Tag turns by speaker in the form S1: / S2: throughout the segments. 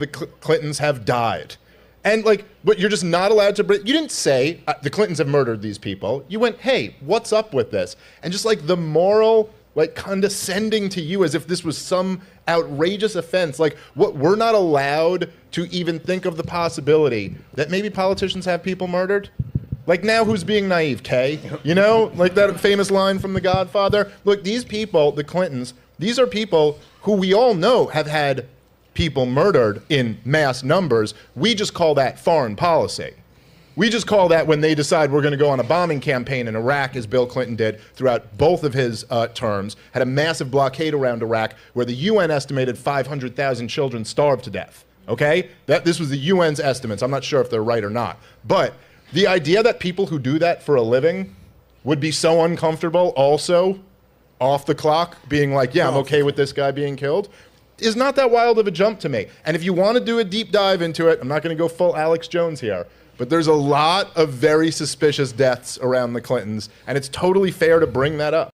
S1: the Clintons have died. And like, but you're just not allowed to, you didn't say the Clintons have murdered these people. You went, hey, what's up with this? And just like the moral, like condescending to you as if this was some outrageous offense. Like what, we're not allowed to even think of the possibility that maybe politicians have people murdered. Like now who's being naive, Kay? You know, like that famous line from The Godfather. Look, these people, the Clintons, these are people who we all know have had people murdered in mass numbers. We just call that foreign policy. We just call that when they decide we're going to go on a bombing campaign in Iraq, as Bill Clinton did throughout both of his terms, had a massive blockade around Iraq where the UN estimated 500,000 children starved to death, okay? This was the UN's estimates. I'm not sure if they're right or not. But the idea that people who do that for a living would be so uncomfortable also off the clock, being like, yeah, I'm okay with this guy being killed, is not that wild of a jump to me. And if you want to do a deep dive into it, I'm not going to go full Alex Jones here, but there's a lot of very suspicious deaths around the Clintons, and it's totally fair to bring that up.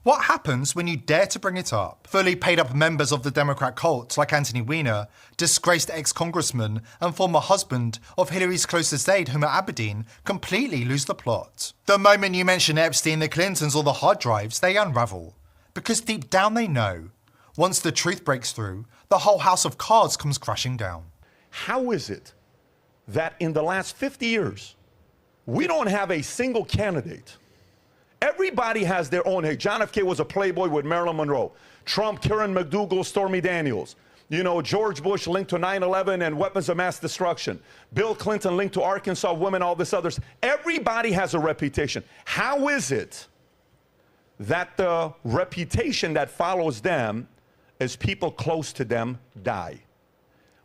S2: What happens when you dare to bring it up? Fully paid up members of the Democrat cult, like Anthony Weiner, disgraced ex-congressman and former husband of Hillary's closest aide, Huma Abedin, completely lose the plot. The moment you mention Epstein, the Clintons, or the hard drives, they unravel. Because deep down they know, once the truth breaks through, the whole house of cards comes crashing down.
S3: How is it that in the last 50 years, we don't have a single candidate? Everybody has their own. Hey, John F. K. was a playboy with Marilyn Monroe. Trump, Karen McDougal, Stormy Daniels. You know, George Bush linked to 9/11 and weapons of mass destruction. Bill Clinton linked to Arkansas women, all this others. Everybody has a reputation. How is it that the reputation that follows them as people close to them die?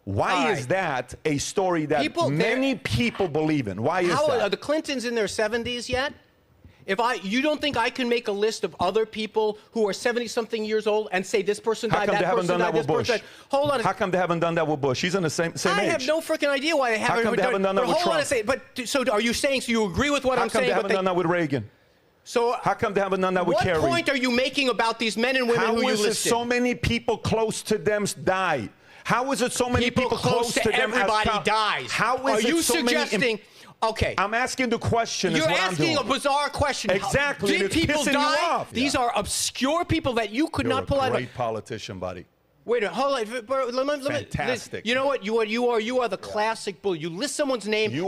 S3: Why is that a story that many people believe in? Why is that?
S4: Are the Clintons in their 70s yet? You don't think I can make a list of other people who are 70-something years old and say this person died, that person died, this person died? Hold on.
S3: How come they haven't done that with Bush? He's in the same age.
S4: I have no freaking idea why they haven't.
S3: How come they haven't done that with Trump?
S4: Hold on a second. So are you saying, so you agree with what I'm saying?
S3: How come they haven't done that with Reagan?
S4: So
S3: how come they haven't done that with Kerry?
S4: What point are you making about these men and women who you listed?
S3: How is it so many people close to them die? How is it so many people close to them
S4: everybody dies?
S3: How is
S4: are you
S3: it so
S4: suggesting?
S3: Many
S4: Okay.
S3: I'm asking the question.
S4: You're asking a bizarre question.
S3: Exactly.
S4: Did people die?
S3: These
S4: are obscure people that you could not pull out.
S3: You're a great politician, buddy.
S4: Wait a minute, hold on.
S3: Fantastic.
S4: You know what? You are the classic bully. You list someone's name. Are you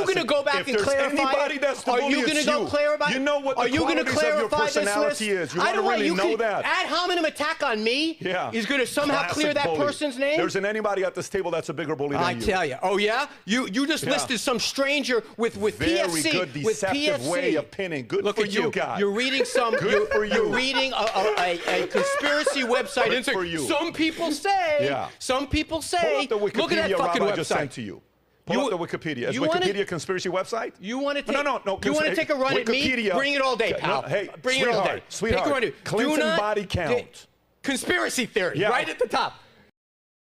S4: going to go back and clarify?
S3: Anybody that's the
S4: are
S3: bully,
S4: you going to go clarify?
S3: You know what the qualities of your personality is. You want to really know that.
S4: Ad hominem attack on me is going to somehow clear that person's name?
S3: There isn't anybody at this table that's a bigger bully than you.
S4: I tell you. Oh yeah? You just listed some stranger with PFC.
S3: Very good deceptive way of pinning. Good for you guys.
S4: You're reading some. You're reading a conspiracy website and saying some people say.
S3: Yeah.
S4: Some people say.
S3: Pull up the
S4: Look at that
S3: Wikipedia
S4: fucking
S3: Rabbi
S4: website.
S3: just sent to you. Pull up the Wikipedia. Is Wikipedia a conspiracy website?
S4: You want to take?
S3: No.
S4: You want to take a run at me? Bring it all day, pal.
S3: Hey,
S4: bring it all day.
S3: Sweetheart.
S4: Take a run.
S3: Clinton body count.
S4: Conspiracy theory. Right at the top.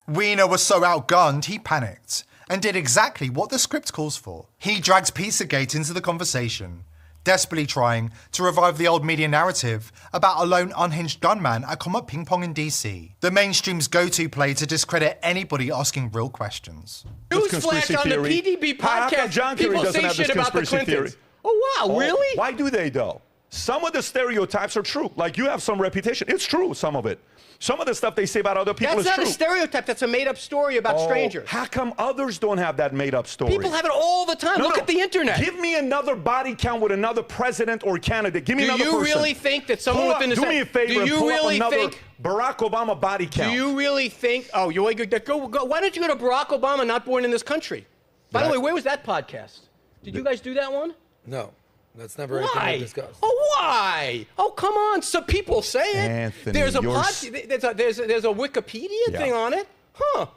S2: Weiner was so outgunned, he panicked and did exactly what the script calls for. He drags Pizzagate into the conversation, desperately trying to revive the old media narrative about a lone unhinged gunman at Comet Ping Pong in DC, the mainstream's go-to play to discredit anybody asking real questions.
S4: Newsflash on the PDB podcast,
S3: John Kerry
S4: people
S3: doesn't
S4: say
S3: have
S4: shit
S3: this
S4: about the
S3: conspiracy
S4: Clintons.
S3: theory?
S4: Oh, wow, really?
S3: Why do they, though? Some of the stereotypes are true. Like, you have some reputation. It's true, some of it. Some of the stuff they say about other people is true.
S4: That's not a stereotype. That's a made-up story about strangers.
S3: How come others don't have that made-up story?
S4: People have it all the time. Look at the internet.
S3: Give me another body count with another president or candidate. Give me another person.
S4: Do you really think that someone within the...
S3: Do me a favor and pull up another Barack Obama body count.
S4: Do you really think... Oh, why don't you go to Barack Obama, not born in this country? By the way, where was that podcast? Did you guys do that one?
S5: No. That's never anything we discussed.
S4: Oh, why? Oh, come on. Some people say it.
S3: Anthony,
S4: there's a Wikipedia thing on it. Huh.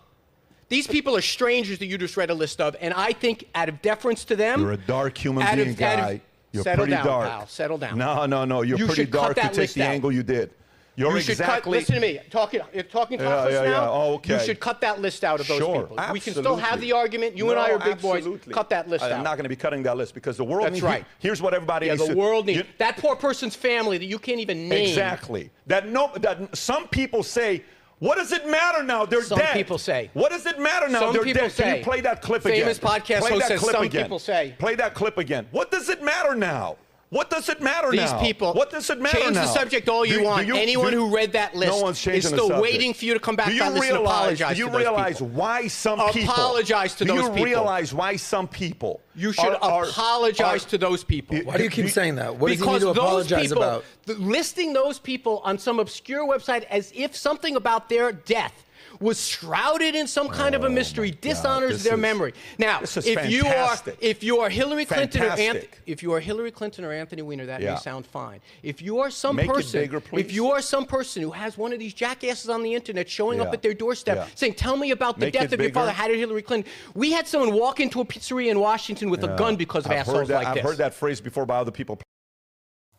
S4: These people are strangers that you just read a list of, and I think out of deference to them...
S3: You're a dark human being, guy. You're
S4: settle
S3: pretty
S4: down,
S3: dark.
S4: Pal. Settle down.
S3: No. You're pretty dark to take the angle you did. You're exactly...
S4: Listen to me. Talking to us now.
S3: Oh, okay.
S4: You should cut that list out of those people.
S3: Absolutely.
S4: We can still have the argument. You and I are big boys. Cut that list out.
S3: I'm not going to be cutting that list because the world needs...
S4: That's right.
S3: Here's what everybody needs to...
S4: the world needs... That poor person's family that you can't even name.
S3: Exactly. That some people say, What does it matter now? They're
S4: Some
S3: dead.
S4: people say.
S3: What does it matter now?
S4: Some
S3: They're
S4: people
S3: dead.
S4: say.
S3: Can you play that clip again?
S4: Famous podcast
S3: play
S4: host
S3: that
S4: says
S3: clip
S4: some
S3: again.
S4: people say.
S3: Play that clip again. What does it matter now? What does it matter now?
S4: These people.
S3: What does it matter
S4: change
S3: now?
S4: the subject all you want. Anyone who read that list
S3: no one's changing
S4: is still
S3: the subject.
S4: waiting for you to come back on this and apologize to those people.
S3: Do you realize why some people...
S4: Apologize to those people.
S3: Do you realize why some people...
S4: You should apologize to those people.
S5: Why do you keep saying that? What does he need to apologize about?
S4: Listing those people on some obscure website as if something about their death was shrouded in some kind of a mystery dishonors their memory. Now, if you are Hillary Clinton or Anthony Weiner, that may sound fine. If you are some person who has one of these jackasses on the internet showing up at their doorstep saying, "Tell me about the death of your father. How did Hillary Clinton?" We had someone walk into a pizzeria in Washington with a gun because of assholes like this.
S3: I've heard that phrase before by other people.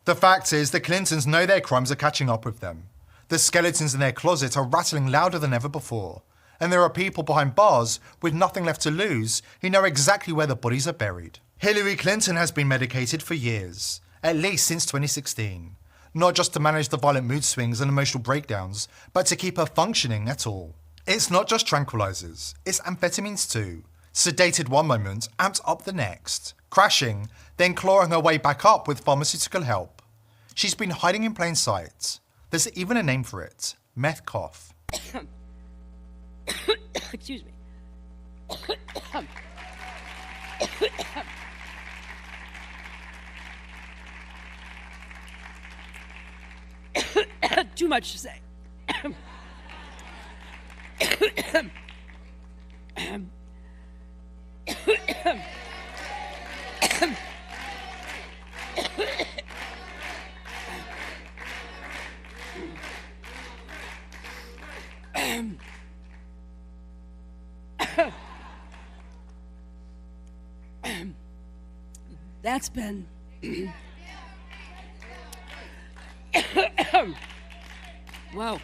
S2: The fact is, the Clintons know their crimes are catching up with them. The skeletons in their closet are rattling louder than ever before. And there are people behind bars with nothing left to lose who know exactly where the bodies are buried. Hillary Clinton has been medicated for years, at least since 2016. Not just to manage the violent mood swings and emotional breakdowns, but to keep her functioning at all. It's not just tranquilizers, it's amphetamines too. Sedated one moment, amped up the next. Crashing, then clawing her way back up with pharmaceutical help. She's been hiding in plain sight. There's even a name for it, meth cough.
S6: Excuse me. Too much to say. That's been wow.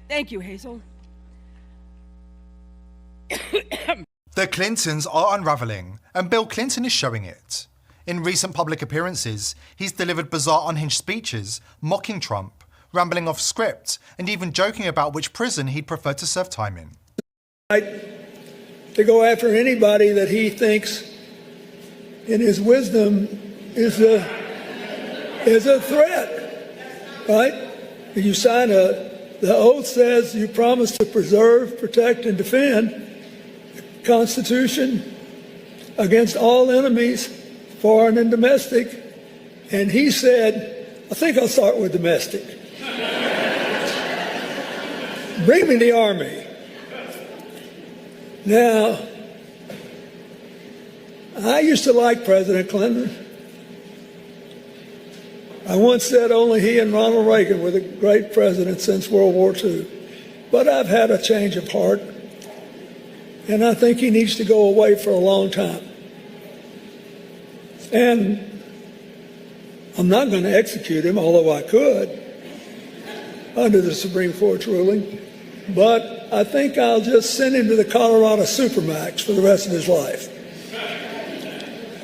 S6: Thank you, Hazel.
S2: The Clintons are unraveling, and Bill Clinton is showing it. In recent public appearances, he's delivered bizarre unhinged speeches, mocking Trump, rambling off script, and even joking about which prison he'd prefer to serve time in.
S7: To go after anybody that he thinks, in his wisdom, is a threat, right? You sign the oath says you promise to preserve, protect, and defend the Constitution against all enemies, foreign and domestic. And he said, I think I'll start with domestic. Bring me the Army. Now, I used to like President Clinton. I once said only he and Ronald Reagan were the great presidents since World War II. But I've had a change of heart, and I think he needs to go away for a long time. And I'm not going to execute him, although I could, under the Supreme Court's ruling. But I think I'll just send him to the Colorado Supermax for the rest of his life.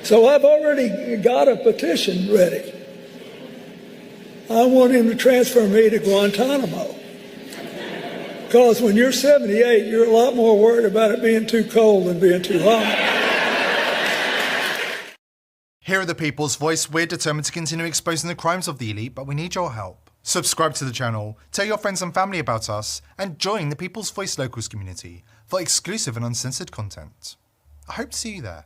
S7: So I've already got a petition ready. I want him to transfer me to Guantanamo. Because when you're 78, you're a lot more worried about it being too cold than being too hot.
S2: Here at The People's Voice, we're determined to continue exposing the crimes of the elite, but we need your help. Subscribe to the channel, tell your friends and family about us, and join the People's Voice Locals community for exclusive and uncensored content. I hope to see you there.